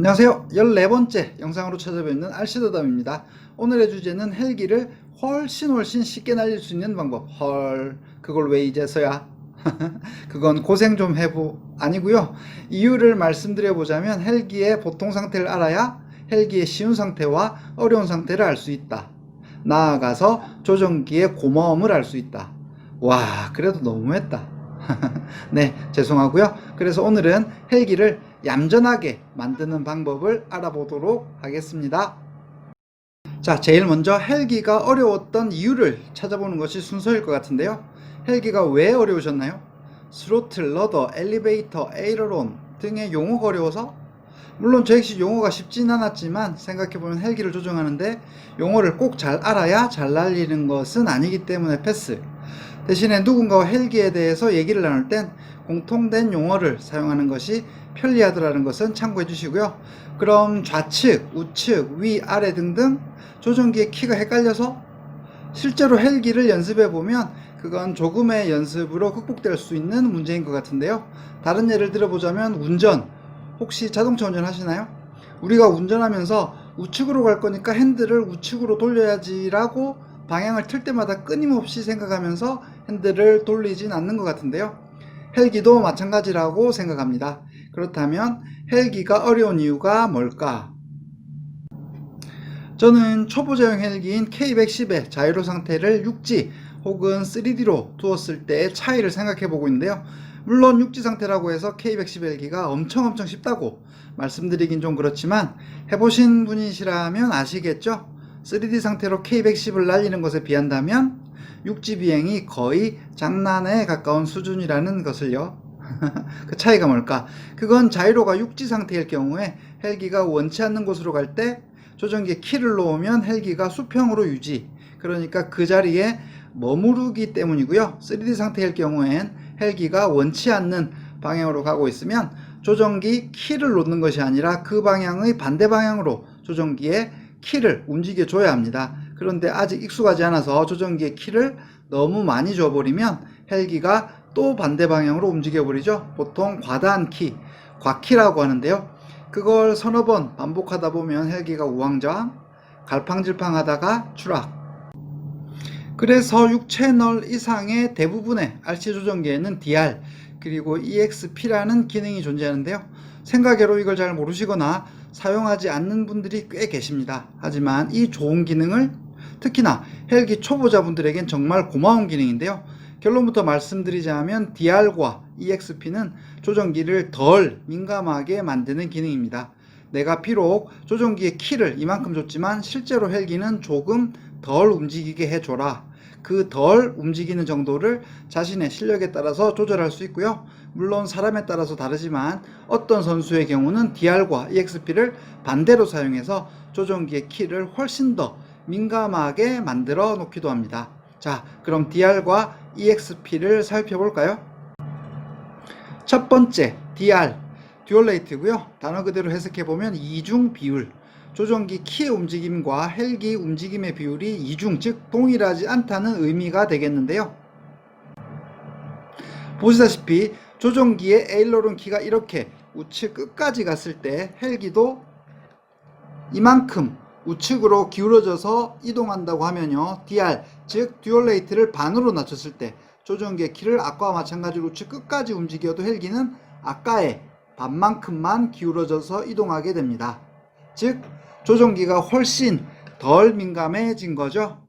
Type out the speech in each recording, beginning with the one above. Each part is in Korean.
안녕하세요. 14번째 영상으로 찾아뵙는 RC더담입니다. 오늘의 주제는 헬기를 훨씬 쉽게 날릴 수 있는 방법. 그걸 왜 이제서야? 그건 고생 좀 아니고요. 이유를 말씀드려 보자면 헬기의 보통 상태를 알아야 헬기의 쉬운 상태와 어려운 상태를 알 수 있다. 나아가서 조정기의 고마움을 알 수 있다. 와, 그래도 너무했다. 네, 죄송하고요. 그래서 오늘은 헬기를 얌전하게 만드는 방법을 알아보도록 하겠습니다. 자, 제일 먼저 헬기가 어려웠던 이유를 찾아보는 것이 순서일 것 같은데요. 헬기가 왜 어려우셨나요? 스로틀, 러더, 엘리베이터, 에이러론 등의 용어가 어려워서? 물론 저 역시 용어가 쉽진 않았지만 생각해보면 헬기를 조정하는데 용어를 꼭 잘 알아야 잘 날리는 것은 아니기 때문에 패스. 대신에 누군가와 헬기에 대해서 얘기를 나눌 땐 공통된 용어를 사용하는 것이 편리하더라는 것은 참고해 주시고요. 그럼 좌측, 우측, 위, 아래 등등 조정기의 키가 헷갈려서? 실제로 헬기를 연습해 보면 그건 조금의 연습으로 극복될 수 있는 문제인 것 같은데요. 다른 예를 들어보자면 운전. 혹시 자동차 운전 하시나요? 우리가 운전하면서 우측으로 갈 거니까 핸들을 우측으로 돌려야지 라고 방향을 틀 때마다 끊임없이 생각하면서 핸들을 돌리진 않는 것 같은데요. 헬기도 마찬가지라고 생각합니다. 그렇다면 헬기가 어려운 이유가 뭘까? 저는 초보자용 헬기인 K110의 자유로 상태를 6G 혹은 3D로 두었을 때의 차이를 생각해 보고 있는데요. 물론 6G 상태라고 해서 K110 헬기가 엄청 쉽다고 말씀드리긴 좀 그렇지만 해보신 분이시라면 아시겠죠? 3D 상태로 K110을 날리는 것에 비한다면 6G 비행이 거의 장난에 가까운 수준이라는 것을요. 그 차이가 뭘까? 그건 자이로가 6G 상태일 경우에 헬기가 원치 않는 곳으로 갈 때 조정기에 키를 놓으면 헬기가 수평으로 유지, 그러니까 그 자리에 머무르기 때문이고요. 3D 상태일 경우엔 헬기가 원치 않는 방향으로 가고 있으면 조정기 키를 놓는 것이 아니라 그 방향의 반대 방향으로 조정기에 키를 움직여 줘야 합니다. 그런데 아직 익숙하지 않아서 조정기의 키를 너무 많이 줘버리면 헬기가 또 반대 방향으로 움직여 버리죠. 보통 과다한 키, 과키라고 하는데요. 그걸 서너 번 반복하다 보면 헬기가 우왕좌왕, 갈팡질팡하다가 추락. 그래서 6채널 이상의 대부분의 RC 조정기에는 DR 그리고 EXP라는 기능이 존재하는데요. 생각외로 이걸 잘 모르시거나 사용하지 않는 분들이 꽤 계십니다. 하지만 이 좋은 기능을 특히나 헬기 초보자분들에겐 정말 고마운 기능인데요. 결론부터 말씀드리자면 DR과 EXP는 조정기를 덜 민감하게 만드는 기능입니다. 내가 비록 조정기의 키를 이만큼 줬지만 실제로 헬기는 조금 덜 움직이게 해줘라. 그 덜 움직이는 정도를 자신의 실력에 따라서 조절할 수 있고요. 물론 사람에 따라서 다르지만 어떤 선수의 경우는 DR과 EXP를 반대로 사용해서 조정기의 키를 훨씬 더 민감하게 만들어 놓기도 합니다. 자, 그럼 DR과 EXP를 살펴볼까요? 첫 번째, DR, 듀얼레이트고요. 단어 그대로 해석해보면 이중 비율. 조정기 키의 움직임과 헬기 움직임의 비율이 이중, 즉 동일하지 않다는 의미가 되겠는데요. 보시다시피 조정기의 에일러론 키가 이렇게 우측 끝까지 갔을 때 헬기도 이만큼 우측으로 기울어져서 이동한다고 하면요. DR, 즉 듀얼레이트를 반으로 낮췄을 때 조정기의 키를 아까와 마찬가지로 우측 끝까지 움직여도 헬기는 아까의 반만큼만 기울어져서 이동하게 됩니다. 즉 조정기가 훨씬 덜 민감해진 거죠.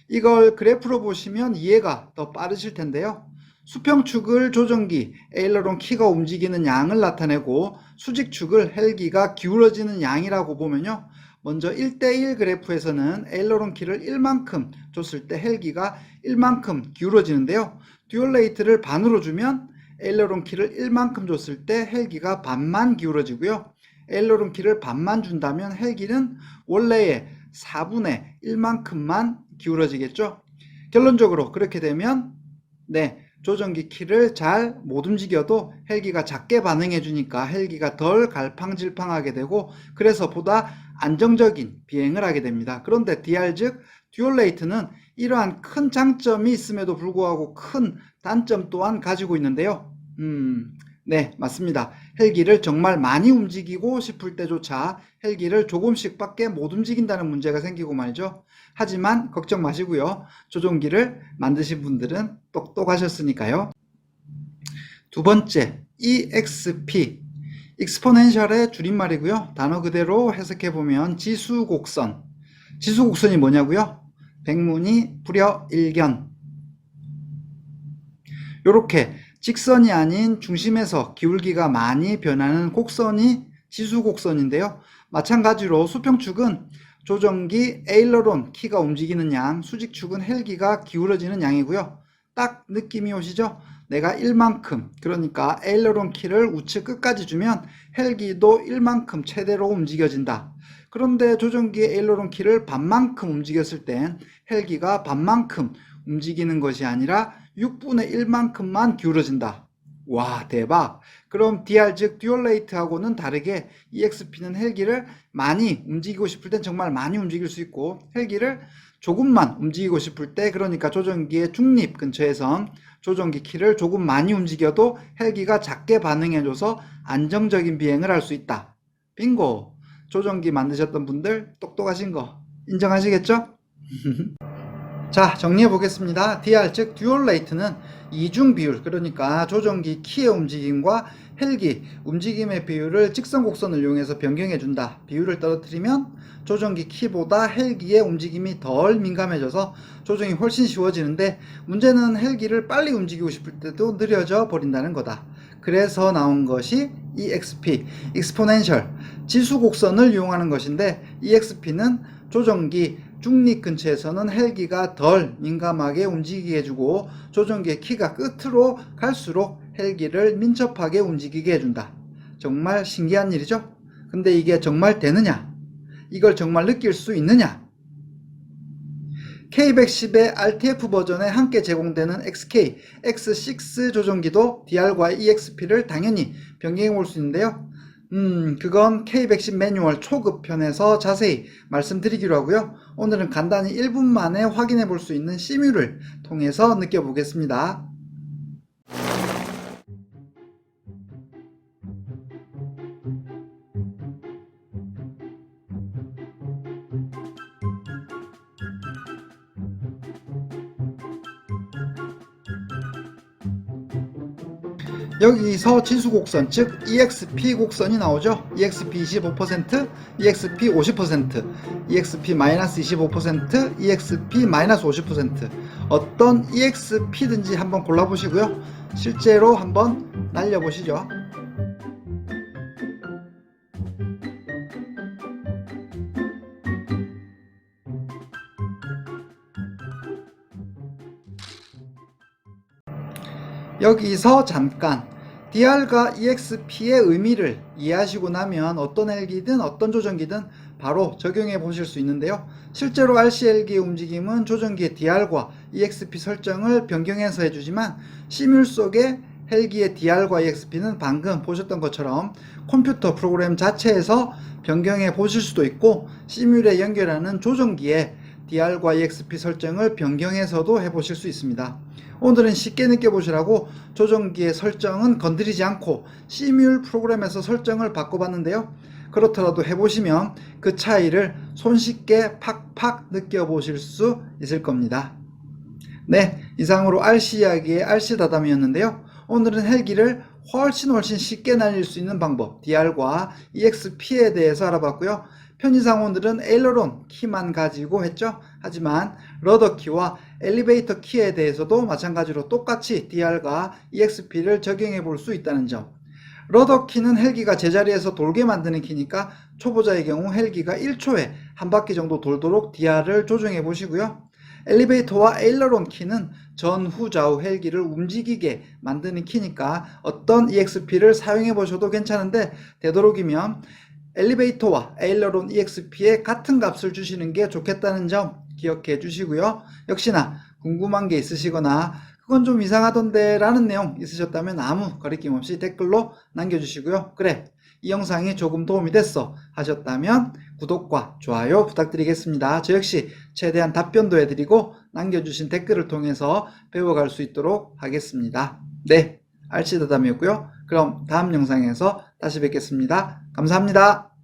이걸 그래프로 보시면 이해가 더 빠르실 텐데요. 수평축을 조정기, 에일러론 키가 움직이는 양을 나타내고 수직축을 헬기가 기울어지는 양이라고 보면요. 먼저 1대1 그래프에서는 에일러론 키를 1만큼 줬을 때 헬기가 1만큼 기울어지는데요. 듀얼레이트를 반으로 주면 에일러론 키를 1만큼 줬을 때 헬기가 반만 기울어지고요. 에일러론 키를 반만 준다면 헬기는 원래의 4분의 1만큼만 기울어지겠죠. 결론적으로 그렇게 되면 조정기 키를 잘 못 움직여도 헬기가 작게 반응해 주니까 헬기가 덜 갈팡질팡하게 되고 그래서 보다 안정적인 비행을 하게 됩니다. 그런데 DR 즉 듀얼레이트는 이러한 큰 장점이 있음에도 불구하고 큰 단점 또한 가지고 있는데요. 네, 맞습니다. 헬기를 정말 많이 움직이고 싶을 때조차 헬기를 조금씩 밖에 못 움직인다는 문제가 생기고 말이죠. 하지만 걱정 마시고요. 조종기를 만드신 분들은 똑똑하셨으니까요. 두 번째, EXP. 익스포넨셜의 줄임말이고요. 단어 그대로 해석해보면 지수곡선. 지수곡선이 뭐냐고요? 백문이 불여일견. 요렇게 직선이 아닌 중심에서 기울기가 많이 변하는 곡선이 지수곡선인데요. 마찬가지로 수평축은 조정기 에일러론 키가 움직이는 양, 수직축은 헬기가 기울어지는 양이고요. 딱 느낌이 오시죠? 내가 1만큼, 그러니까 에일러론 키를 우측 끝까지 주면 헬기도 1만큼 최대로 움직여진다. 그런데 조정기의 에일러론 키를 반만큼 움직였을 땐 헬기가 반만큼 움직이는 것이 아니라 6분의 1만큼만 기울어진다. 와, 대박. 그럼 DR 즉 듀얼레이트하고는 다르게 EXP는 헬기를 많이 움직이고 싶을 땐 정말 많이 움직일 수 있고, 헬기를 조금만 움직이고 싶을 때, 그러니까 조정기의 중립 근처에선 조정기 키를 조금 많이 움직여도 헬기가 작게 반응해줘서 안정적인 비행을 할 수 있다. 빙고. 조정기 만드셨던 분들 똑똑하신 거 인정하시겠죠? 자, 정리해 보겠습니다. DR 즉 듀얼레이트는 이중 비율, 그러니까 조종기 키의 움직임과 헬기 움직임의 비율을 직선 곡선을 이용해서 변경해 준다. 비율을 떨어뜨리면 조종기 키보다 헬기의 움직임이 덜 민감해져서 조종이 훨씬 쉬워지는데, 문제는 헬기를 빨리 움직이고 싶을 때도 느려져 버린다는 거다. 그래서 나온 것이 EXP, 익스포넨셜, 지수 곡선을 이용하는 것인데, EXP는 조종기 중립 근처에서는 헬기가 덜 민감하게 움직이게 해주고, 조종기의 키가 끝으로 갈수록 헬기를 민첩하게 움직이게 해준다. 정말 신기한 일이죠? 근데 이게 정말 되느냐? 이걸 정말 느낄 수 있느냐? K110의 RTF 버전에 함께 제공되는 XK, X6 조종기도 DR과 EXP를 당연히 변경해 볼 수 있는데요. 그건 K110 매뉴얼 초급 편에서 자세히 말씀드리기로 하고요. 오늘은 간단히 1분 만에 확인해 볼 수 있는 시뮬을 통해서 느껴보겠습니다. 여기서 지수곡선, 즉 EXP 곡선이 나오죠. EXP 25%, EXP 50%, EXP-25%, EXP-50%. 어떤 EXP든지 한번 골라보시고요. 실제로 한번 날려보시죠. 여기서 잠깐 DR과 EXP의 의미를 이해하시고 나면 어떤 헬기든 어떤 조정기든 바로 적용해 보실 수 있는데요. 실제로 RC 헬기의 움직임은 조정기의 DR과 EXP 설정을 변경해서 해주지만, 시뮬 속의 헬기의 DR과 EXP는 방금 보셨던 것처럼 컴퓨터 프로그램 자체에서 변경해 보실 수도 있고, 시뮬에 연결하는 조정기에 DR과 EXP 설정을 변경해서도 해보실 수 있습니다. 오늘은 쉽게 느껴보시라고 조종기의 설정은 건드리지 않고 시뮬 프로그램에서 설정을 바꿔봤는데요. 그렇더라도 해보시면 그 차이를 손쉽게 팍팍 느껴보실 수 있을 겁니다. 네, 이상으로 RC 이야기의 RC 다담이었는데요. 오늘은 헬기를 훨씬 쉽게 날릴 수 있는 방법, DR과 EXP에 대해서 알아봤고요. 편의상 오늘은 에일러론 키만 가지고 했죠. 하지만 러더 키와 엘리베이터 키에 대해서도 마찬가지로 똑같이 DR과 EXP를 적용해 볼 수 있다는 점. 러더 키는 헬기가 제자리에서 돌게 만드는 키니까 초보자의 경우 헬기가 1초에 한 바퀴 정도 돌도록 DR을 조정해 보시고요. 엘리베이터와 에일러론 키는 전후 좌우 헬기를 움직이게 만드는 키니까 어떤 EXP를 사용해 보셔도 괜찮은데, 되도록이면 엘리베이터와 에일러론 EXP에 같은 값을 주시는 게 좋겠다는 점 기억해 주시고요. 역시나 궁금한 게 있으시거나 그건 좀 이상하던데 라는 내용 있으셨다면 아무 거리낌 없이 댓글로 남겨주시고요. 그래, 이 영상이 조금 도움이 됐어 하셨다면 구독과 좋아요 부탁드리겠습니다. 저 역시 최대한 답변도 해드리고 남겨주신 댓글을 통해서 배워갈 수 있도록 하겠습니다. 네, RC다담이었고요. 그럼 다음 영상에서 다시 뵙겠습니다. 감사합니다.